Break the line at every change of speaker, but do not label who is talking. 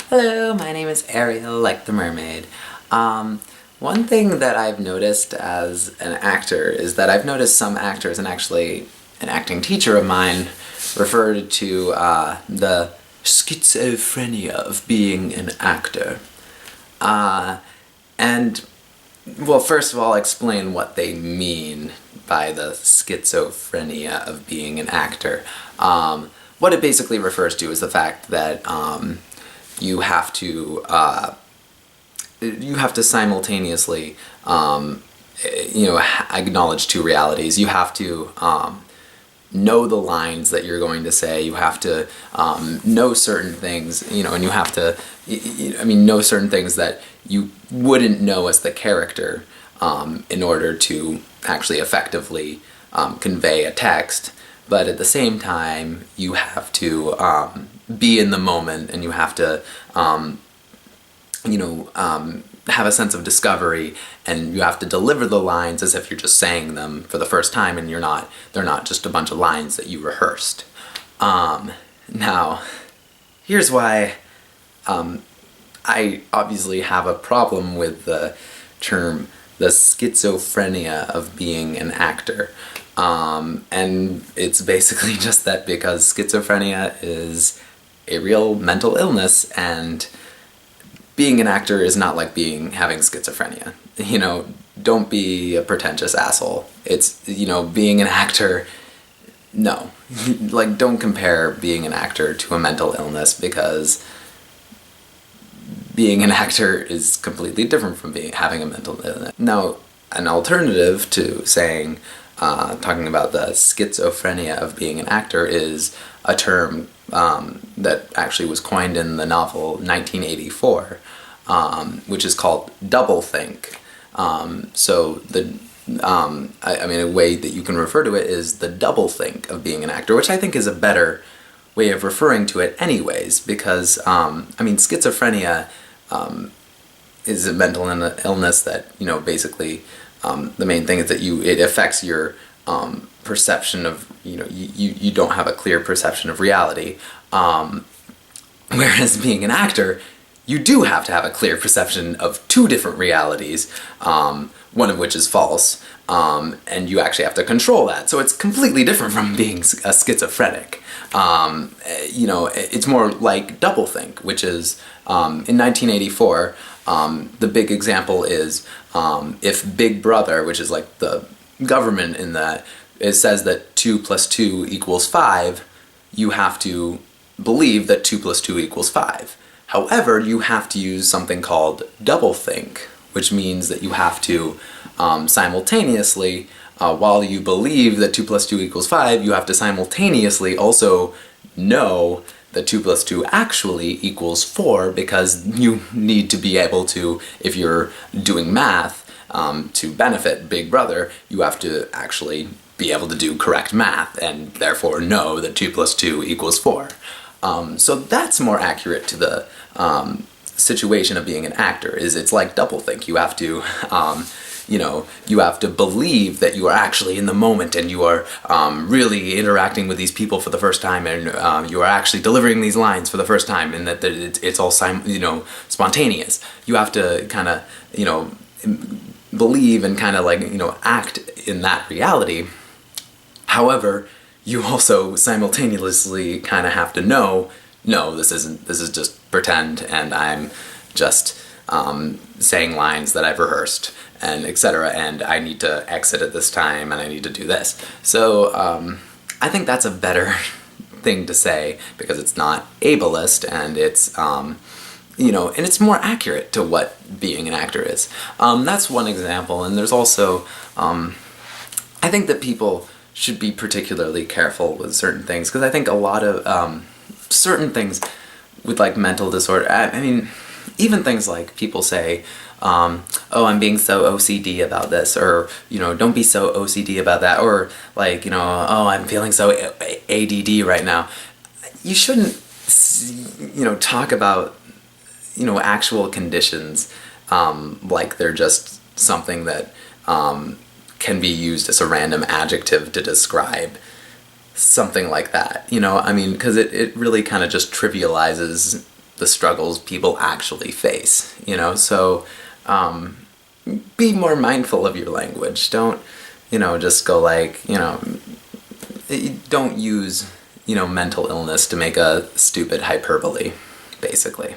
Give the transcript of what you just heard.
Hello, my name is Ariel, like the mermaid. One thing that I've noticed as an actor is that I've noticed some actors, and actually an acting teacher of mine referred to the schizophrenia of being an actor. And, well, first of all, explain what they mean by the schizophrenia of being an actor. What it basically refers to is the fact that you have to simultaneously acknowledge two realities. You have to know the lines that you're going to say. You have to know certain things, and you have to know certain things that you wouldn't know as the character in order to actually effectively convey a text. But at the same time, you have to be in the moment, and you have to, have a sense of discovery, and you have to deliver the lines as if you're just saying them for the first time, and they're not just a bunch of lines that you rehearsed. Now, here's why I obviously have a problem with the term the schizophrenia of being an actor. And it's basically just that because schizophrenia is a real mental illness, and being an actor is not like having schizophrenia. Don't be a pretentious asshole. It's, being an actor, no. Like, don't compare being an actor to a mental illness, because being an actor is completely different from having a mental illness. Now, an alternative to saying talking about the schizophrenia of being an actor is a term that actually was coined in the novel 1984, which is called doublethink. A way that you can refer to it is the doublethink of being an actor, which I think is a better way of referring to it anyways, because, schizophrenia is a mental illness that, basically, the main thing is that it affects your perception of, you don't have a clear perception of reality. Whereas being an actor, you do have to have a clear perception of two different realities, one of which is false, and you actually have to control that. So it's completely different from being a schizophrenic. It's more like doublethink, which is, in 1984, the big example is if Big Brother, which is like the government in that, it says that 2 + 2 = 5, you have to believe that 2 + 2 = 5. However, you have to use something called doublethink, which means that you have to simultaneously, while you believe that 2 + 2 = 5, you have to simultaneously also know that 2 + 2 actually equals 4, because you need to be able to, if you're doing math, to benefit Big Brother, you have to actually be able to do correct math, and therefore know that 2 + 2 = 4. So that's more accurate to the situation of being an actor, it's like doublethink. You have to, you have to believe that you are actually in the moment, and you are really interacting with these people for the first time, and you are actually delivering these lines for the first time, and that it's all spontaneous. You have to kind of, believe and kind of act in that reality. However, you also simultaneously kind of have to know, no, this is just pretend, and I'm just saying lines that I've rehearsed, and etc., and I need to exit at this time, and I need to do this. So I think that's a better thing to say, because it's not ableist, and it's and it's more accurate to what being an actor is. That's one example, and there's also I think that people should be particularly careful with certain things, because I think a lot of certain things with mental disorder, even things like people say, oh, I'm being so OCD about this, or, don't be so OCD about that, or oh, I'm feeling so ADD right now. You shouldn't, talk about, actual conditions like they're just something that can be used as a random adjective to describe something like that, because it really kind of just trivializes the struggles people actually face, you know? So be more mindful of your language. Don't, just go like, don't use, mental illness to make a stupid hyperbole, basically.